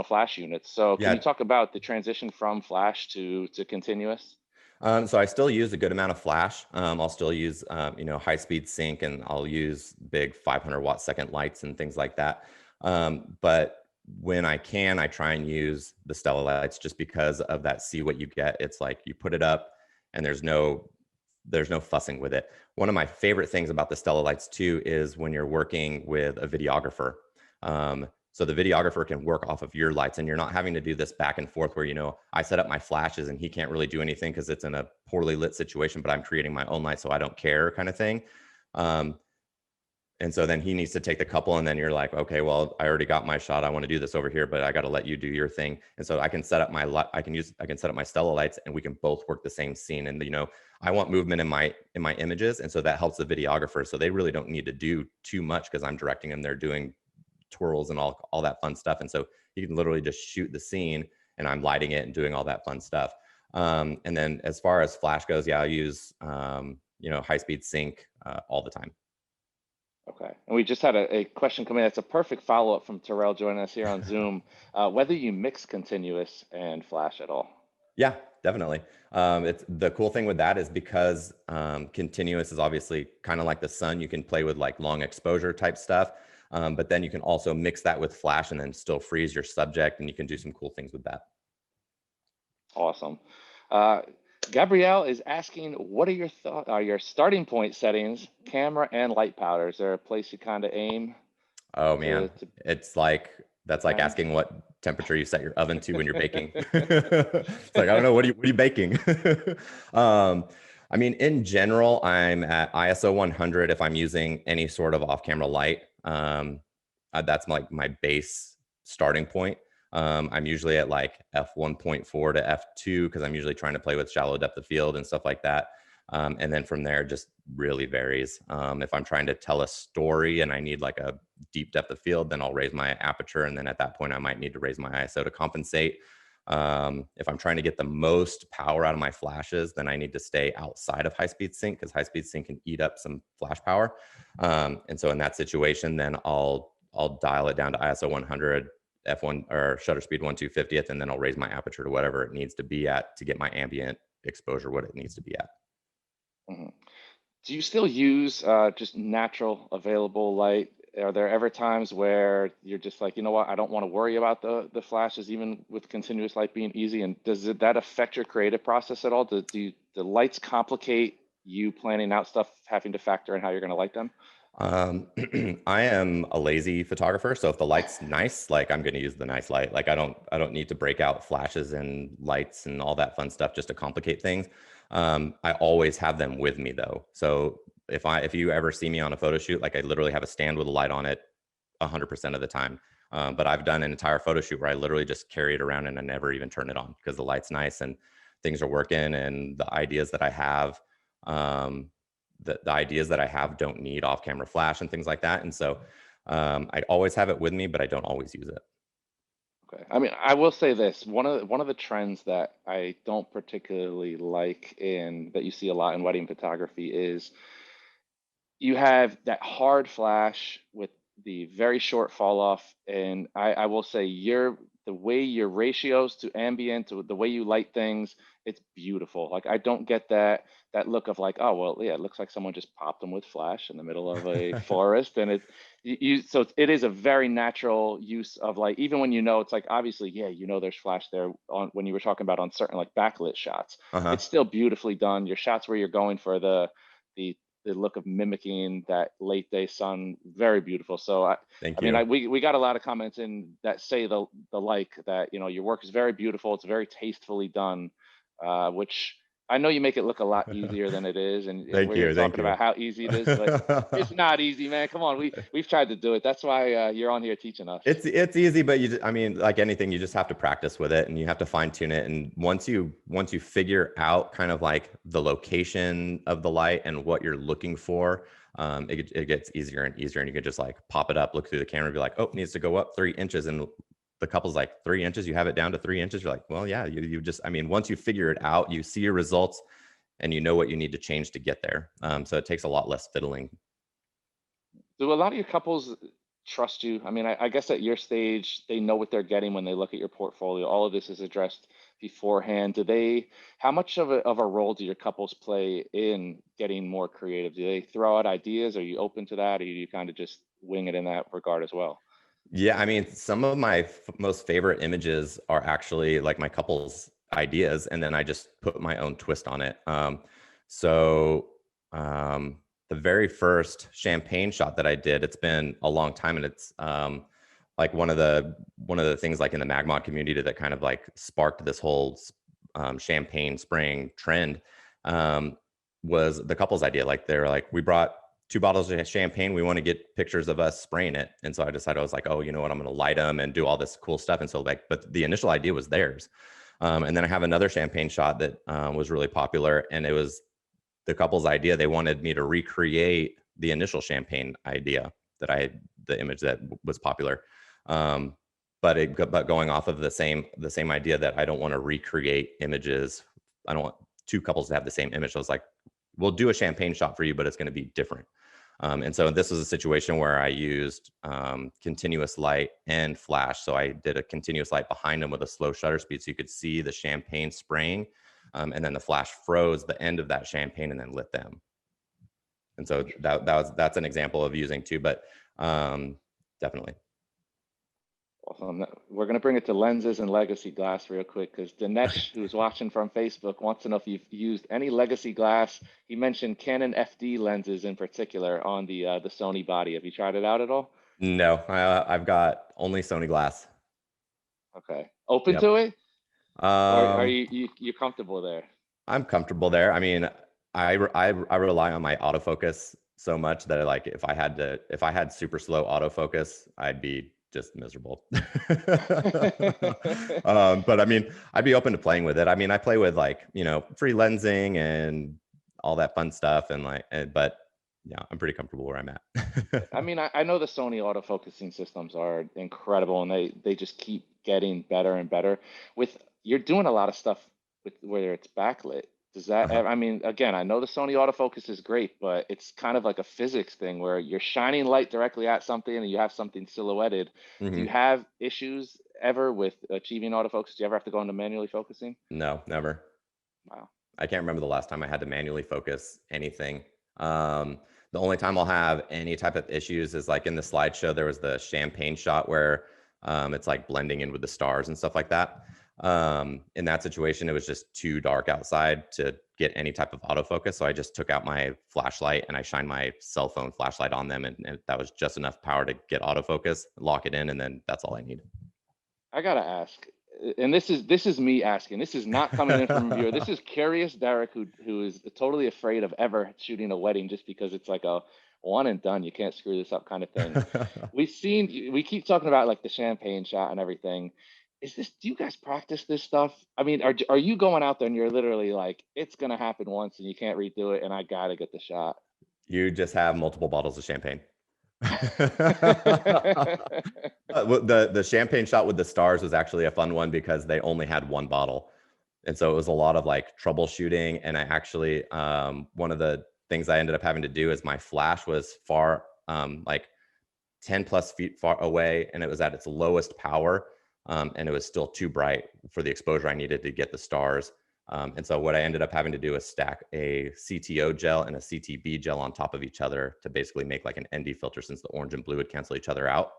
flash units. So can you Yeah. talk about the transition from flash to continuous? So I still use a good amount of flash. I'll still use, high speed sync, and I'll use big 500-watt second lights and things like that. But when I can, I try and use the Stella lights just because of that. See what you get. It's like you put it up, and there's no fussing with it. One of my favorite things about the Stella lights too is when you're working with a videographer. So the videographer can work off of your lights, and you're not having to do this back and forth where, I set up my flashes and he can't really do anything because it's in a poorly lit situation, but I'm creating my own light, so I don't care kind of thing. Um, and so then he needs to take the couple, and then you're like, okay, well, I already got my shot. I want to do this over here, but I got to let you do your thing. And so I can set up I can set up my Stella lights, and we can both work the same scene. And I want movement in my images, and so that helps the videographer. So they really don't need to do too much because I'm directing them. They're doing twirls and all that fun stuff. And so you can literally just shoot the scene, and I'm lighting it and doing all that fun stuff. And then as far as flash goes, yeah, I use high speed sync all the time. Okay. And we just had a question come in. That's a perfect follow-up from Terrell joining us here on Zoom. Whether you mix continuous and flash at all. Yeah, definitely. It's the cool thing with that is because continuous is obviously kind of like the sun. You can play with like long exposure type stuff, but then you can also mix that with flash and then still freeze your subject, and you can do some cool things with that. Awesome. Uh, Gabrielle is asking, what are your starting point settings, camera and light powder? Is there a place you kind of aim Oh to man, it's like that's like spend? asking what temperature you set your oven to when you're baking. It's like I don't know, what are you baking? um, I mean, in general, I'm at ISO 100 if I'm using any sort of off-camera light. That's like my base starting point. I'm usually at like f1.4 to f2 because I'm usually trying to play with shallow depth of field and stuff like that. And then from there, just really varies. If I'm trying to tell a story and I need like a deep depth of field, then I'll raise my aperture. And then at that point, I might need to raise my ISO to compensate. If I'm trying to get the most power out of my flashes, then I need to stay outside of high speed sync, because high speed sync can eat up some flash power. And so in that situation, then I'll dial it down to ISO 100, f1 or shutter speed 1/250th, and then I'll raise my aperture to whatever it needs to be at to get my ambient exposure what it needs to be at. Mhm. Do you still use just natural available light? Are there ever times where you're just like, you know what, I don't want to worry about the flashes, even with continuous light being easy? And that affect your creative process at all? The lights complicate you planning out stuff, having to factor in how you're going to light them? I am a lazy photographer, so if the light's nice, like I'm going to use the nice light. Like I don't need to break out flashes and lights and all that fun stuff just to complicate things. I always have them with me though. So if you ever see me on a photo shoot, like I literally have a stand with a light on it 100% of the time. But I've done an entire photo shoot where I literally just carry it around and I never even turn it on because the light's nice and things are working, and the ideas that I have, um, the ideas that I have don't need off-camera flash and things like that. And so I always have it with me, but I don't always use it. Okay. I mean, I will say this. One of the trends that I don't particularly like in that you see a lot in wedding photography is you have that hard flash with the very short fall off. And I will say the way your ratios to ambient, to the way you light things, it's beautiful. Like I don't get that look of like, oh well, yeah, it looks like someone just popped them with flash in the middle of a forest. And so it is a very natural use of light, even when you know it's like obviously, yeah, you know there's flash there on when you were talking about on certain like backlit shots. Uh-huh. It's still beautifully done. Your shots where you're going for the the look of mimicking that late day sun, very beautiful. So Thank I mean, you. we got a lot of comments in that say the like that, you know, your work is very beautiful. It's very tastefully done, which I know you make it look a lot easier than it is, and Thank we're here you. Thank talking you. about how easy it is, but it's not easy, man. Come on, we've tried to do it. That's why you're on here teaching us. It's easy, but I mean, like anything, you just have to practice with it and you have to fine tune it. And once you figure out kind of like the location of the light and what you're looking for, it gets easier and easier. And you can just like pop it up, look through the camera, and be like, oh, it needs to go up 3 inches. And the couple's like 3 inches, you have it down to 3 inches. You're like, well, yeah, you just, I mean, once you figure it out, you see your results and you know what you need to change to get there. So it takes a lot less fiddling. Do a lot of your couples trust you? I mean, I guess at your stage, they know what they're getting when they look at your portfolio. All of this is addressed beforehand. How much of a role do your couples play in getting more creative? Do they throw out ideas? Are you open to that? Or do you kind of just wing it in that regard as well? Yeah, I mean, some of my most favorite images are actually like my couple's ideas, and then I just put my own twist on it. So um, the very first champagne shot that I did, it's been a long time, and it's like one of the things like in the Magmod community that kind of like sparked this whole champagne spraying trend, um, was the couple's idea. Like they're like, we brought 2 bottles of champagne. We want to get pictures of us spraying it. And so I decided, I was like, oh, you know what? I'm going to light them and do all this cool stuff. And so like, but the initial idea was theirs. And then I have another champagne shot that was really popular, and it was the couple's idea. They wanted me to recreate the initial champagne idea the image that was popular. Um, but going off of the same idea that I don't want to recreate images. I don't want 2 couples to have the same image. So I was like, we'll do a champagne shot for you, but it's going to be different. And so this was a situation where I used continuous light and flash. So I did a continuous light behind them with a slow shutter speed so you could see the champagne spraying. And then the flash froze the end of that champagne and then lit them. And so Interesting. that's an example of using two, but definitely. Awesome. We're going to bring it to lenses and legacy glass real quick because Dinesh, who's watching from Facebook, wants to know if you've used any legacy glass. He mentioned Canon FD lenses in particular on the Sony body. Have you tried it out at all? No, I've got only Sony glass. Okay. Open Yep. to it, or are Um, you comfortable there? I'm comfortable there. I mean, I rely on my autofocus so much that like if I had super slow autofocus, I'd be just miserable. But I mean, I'd be open to playing with it. I mean, I play with like, free lensing and all that fun stuff. And like, but yeah, I'm pretty comfortable where I'm at. I mean, I know the Sony autofocusing systems are incredible, and they just keep getting better and better. With you're doing a lot of stuff with where it's backlit. Does that? Uh-huh. I mean, again, I know the Sony autofocus is great, but it's kind of like a physics thing where you're shining light directly at something and you have something silhouetted. Do Hmm. you have issues ever with achieving autofocus? Do you ever have to go into manually focusing? No, never. Wow. I can't remember the last time I had to manually focus anything. Um, the only time I'll have any type of issues is like in the slideshow, there was the champagne shot where it's like blending in with the stars and stuff like that. In that situation, it was just too dark outside to get any type of autofocus. So I just took out my flashlight and I shined my cell phone flashlight on them. And that was just enough power to get autofocus, lock it in, and then that's all I need. I gotta ask, and this is me asking. This is not coming in from a viewer. This is curious Derek, who is totally afraid of ever shooting a wedding just because it's like a one and done. You can't screw this up kind of thing. We keep talking about like the champagne shot and everything. Is this? Do you guys practice this stuff? I mean, are you going out there and you're literally like, it's gonna happen once and you can't redo it, and I gotta get the shot. You just have multiple bottles of champagne. The champagne shot with the stars was actually a fun one because they only had one bottle, and so it was a lot of like troubleshooting. And I actually one of the things I ended up having to do is my flash was far like 10 plus feet far away, and it was at its lowest power, and it was still too bright for the exposure I needed to get the stars. And so what I ended up having to do is stack a CTO gel and a CTB gel on top of each other to basically make like an ND filter, since the orange and blue would cancel each other out.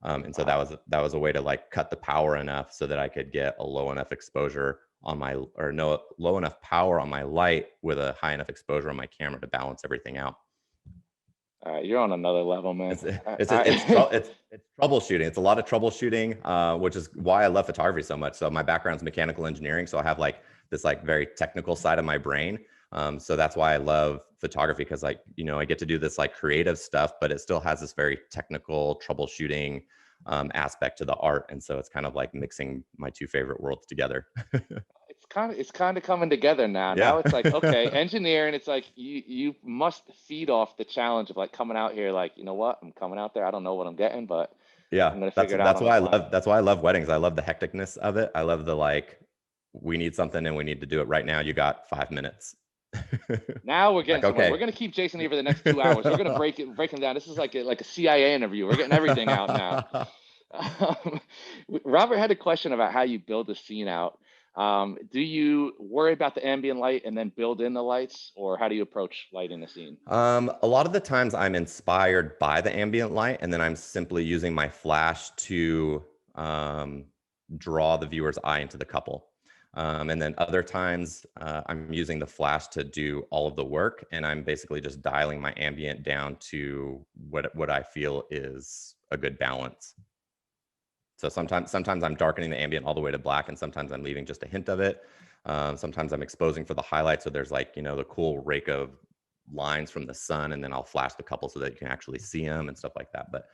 And so Wow. that was a way to like cut the power enough so that I could get a low enough exposure on my, or no, low enough power on my light with a high enough exposure on my camera to balance everything out. All right, you're on another level, man. It's I it's troubleshooting. It's a lot of troubleshooting, which is why I love photography so much. So my background's mechanical engineering, so I have like this like very technical side of my brain. So that's why I love photography, because like, you know, I get to do this like creative stuff, but it still has this very technical troubleshooting aspect to the art. And so it's kind of like mixing my two favorite worlds together. it's kind of coming together now. Yeah. Now it's like, okay, engineering, it's like you must feed off the challenge of like coming out here like, you know what? I'm coming out there. I don't know what I'm getting, but Yeah, I'm gonna figure it out that's on the why fly. that's why I love weddings. I love the hecticness of it. I love the like, we need something and we need to do it right now. You got 5 minutes. Now we're getting Like, somewhere. okay. We're gonna keep Jason here for the next 2 hours. We're gonna break him down. This is like a CIA interview. We're getting everything out now. Um, Robert had a question about how you build a scene out. Do you worry about the ambient light and then build in the lights, or how do you approach lighting the scene? A lot of the times I'm inspired by the ambient light, and then I'm simply using my flash to um, draw the viewer's eye into the couple. And then other times I'm using the flash to do all of the work, and I'm basically just dialing my ambient down to what I feel is a good balance. So sometimes I'm darkening the ambient all the way to black, and sometimes I'm leaving just a hint of it. Sometimes I'm exposing for the highlight, so there's like, you know, the cool rake of lines from the sun, and then I'll flash the couple so that you can actually see them and stuff like that. But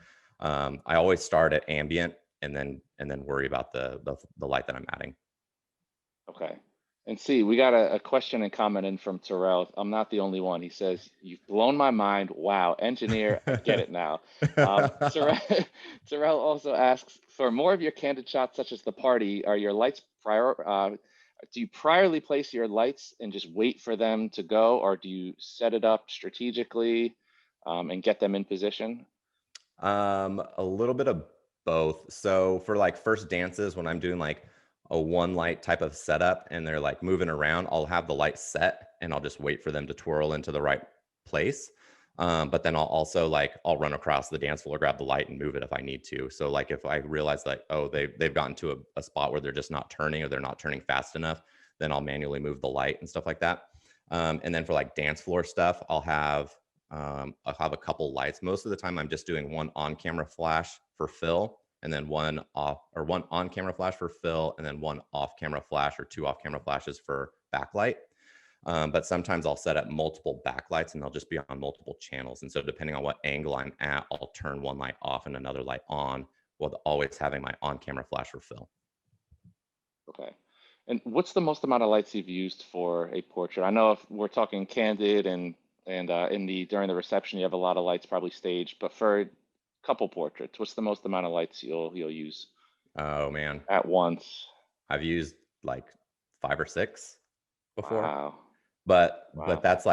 I always start at ambient and then worry about the light that I'm adding. Okay. And see, we got a question and comment in from Terrell. I'm not the only one. He says, "You've blown my mind. Wow, engineer, I get it now." Terrell, Terrell also asks, for more of your candid shots, such as the party, are your lights prior? Do you priorly place your lights and just wait for them to go, or do you set it up strategically and get them in position? A little bit of both. So for like first dances, when I'm doing like a one light type of setup and they're like moving around, I'll have the light set and I'll just wait for them to twirl into the right place. But then I'll also like, I'll run across the dance floor, grab the light and move it if I need to. So like if I realize like, oh, they've gotten to a spot where they're just not turning, or they're not turning fast enough, then I'll manually move the light and stuff like that. And then for like dance floor stuff, I'll have a couple lights. Most of the time, I'm just doing one on-camera flash for fill, and then one on-camera flash for fill, and then one off-camera flash or two off-camera flashes for backlight. But sometimes I'll set up multiple backlights, and they'll just be on multiple channels. And so depending on what angle I'm at, I'll turn one light off and another light on, while always having my on-camera flash for fill. Okay. And what's the most amount of lights you've used for a portrait? I know if we're talking candid and in the during the reception, you have a lot of lights probably staged, but for a couple portraits, what's the most amount of lights you'll use Oh man, at once? I've used like 5 or 6 before, Wow. but Wow. that's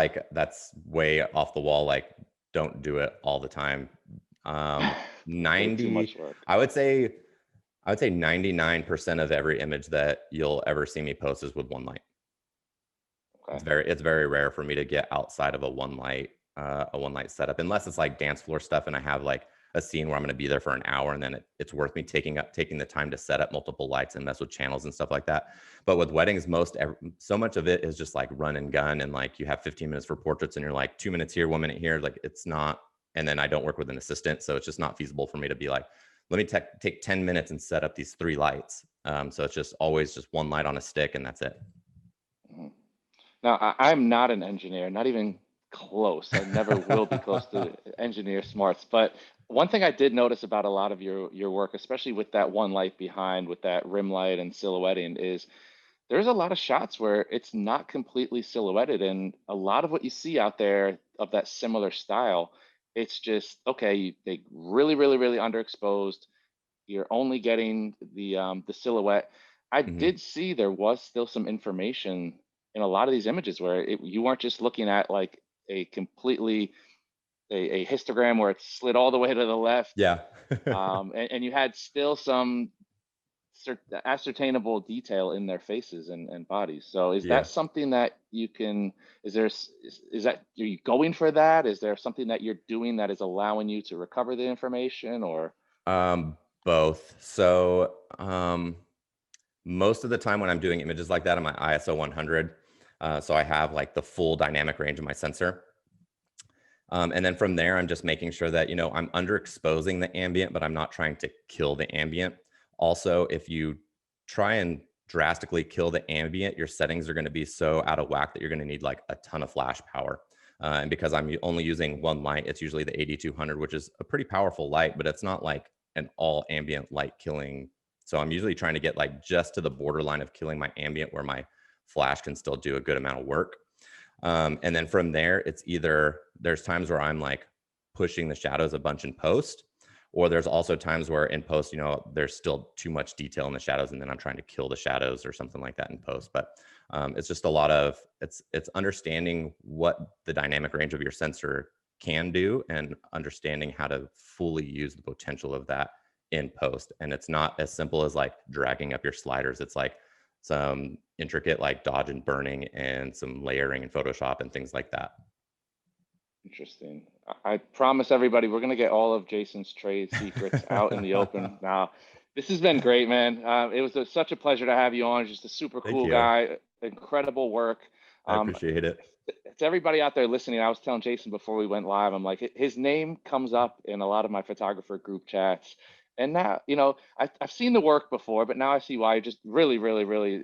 way off the wall. Like, don't do it all the time. Um, Way too 90, much work. I would say, 99% of every image that you'll ever see me post is with one light. Okay. It's very rare for me to get outside of a one light setup, unless it's like dance floor stuff and I have like a scene where I'm going to be there for an hour, and then it's worth me taking the time to set up multiple lights and mess with channels and stuff like that. But with weddings, so much of it is just like run and gun, and like you have 15 minutes for portraits and you're like 2 minutes here, 1 minute here. Like, it's not. And then I don't work with an assistant, so it's just not feasible for me to be like, let me take 10 minutes and set up these 3 lights. So it's just always just one light on a stick, and that's it. Mhm. Now, I'm not an engineer, not even close. I never will be close to engineer smarts. But one thing I did notice about a lot of your work, especially with that one light behind, with that rim light and silhouetting, is there's a lot of shots where it's not completely silhouetted, and a lot of what you see out there of that similar style, it's just okay. They really underexposed. You're only getting the silhouette. I Mhm. did see there was still some information in a lot of these images where you weren't just looking at like a completely a histogram where it's slid all the way to the left, Yeah. and you had still some ascertainable detail in their faces and bodies. So is Yeah. that something that you can? Is there is that are you going for that? Is there something that you're doing that is allowing you to recover the information or? Both. So, most of the time when I'm doing images like that, I'm at ISO 100. So I have like the full dynamic range of my sensor. And then from there, I'm just making sure that, I'm underexposing the ambient, but I'm not trying to kill the ambient. Also, if you try and drastically kill the ambient, your settings are going to be so out of whack that you're going to need like a ton of flash power. And because I'm only using one light, it's usually the 8200, which is a pretty powerful light, but it's not like an all ambient light killing. So I'm usually trying to get like just to the borderline of killing my ambient where my flash can still do a good amount of work. And then from there, it's either there's times where I'm like pushing the shadows a bunch in post, or there's also times where in post, there's still too much detail in the shadows, and then I'm trying to kill the shadows or something like that in post. But it's just a lot of it's understanding what the dynamic range of your sensor can do and understanding how to fully use the potential of that in post. And it's not as simple as like dragging up your sliders. It's like some intricate like dodge and burning and some layering in Photoshop and things like that. Interesting. I promise everybody we're gonna get all of Jason's trade secrets out in the open now. This has been great, man. It was such a pleasure to have you on. Just a super Thank cool you. guy, incredible work. I Um, appreciate it. to everybody out there listening, I was telling Jason before we went live, I'm like, his name comes up in a lot of my photographer group chats. And now, I've seen the work before, but now I see why you're just really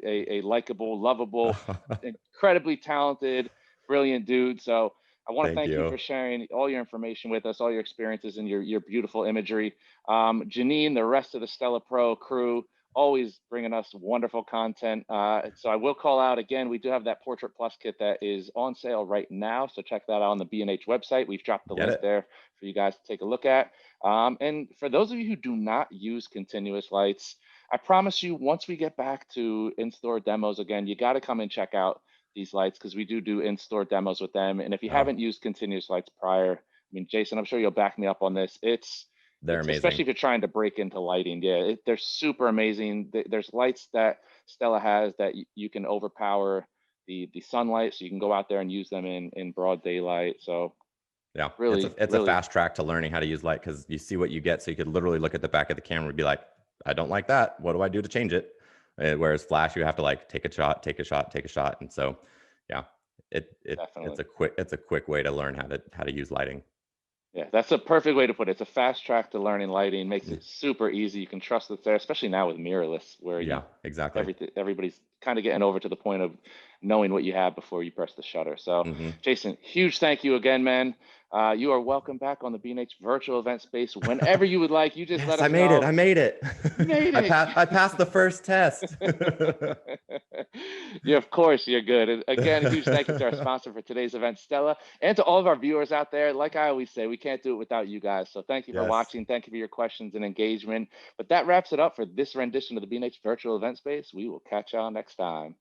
a likable, lovable, incredibly talented, brilliant dude. So I want to Thank thank you you. for sharing all your information with us, all your experiences and your beautiful imagery. Janine, the rest of the Stella Pro crew, always bringing us wonderful content. So I will call out again, we do have that Portrait Plus kit that is on sale right now. So check that out on the B&H website. We've dropped the Get link it. there for you guys to take a look at. And for those of you who do not use continuous lights, I promise you, once we get back to in-store demos again, you got to come and check out these lights because we do in-store demos with them. And if you Oh, haven't used continuous lights prior, I mean, Jason, I'm sure you'll back me up on this. they're It's especially amazing. if you're trying to break into lighting. Yeah, they're super amazing. There's lights that Stella has that you can overpower the sunlight, so you can go out there and use them in broad daylight. So Yeah, it's a really fast track to learning how to use light because you see what you get. So you could literally look at the back of the camera and be like, I don't like that. What do I do to change it? Whereas flash, you have to like take a shot, take a shot, take a shot. And so, yeah, definitely. it's a quick way to learn how to use lighting. Yeah, that's a perfect way to put it. It's a fast track to learning lighting. Makes Mm. it super easy. You can trust it's there, especially now with mirrorless, where Yeah, exactly. everybody's kind of getting over to the point of knowing what you have before you press the shutter. So, Hmm. Jason, huge thank you again, man. You are welcome back on the B&H virtual event space whenever you would like. You just let Yes, I us made it. know. I made it. You made I passed the first test. it. Yeah, of course, you're good. And again, a huge thank you to our sponsor for today's event, Stella, and to all of our viewers out there. Like I always say, we can't do it without you guys. So thank you for Yes. watching. Thank you for your questions and engagement. But that wraps it up for this rendition of the B&H Virtual Event Space. We will catch y'all next time.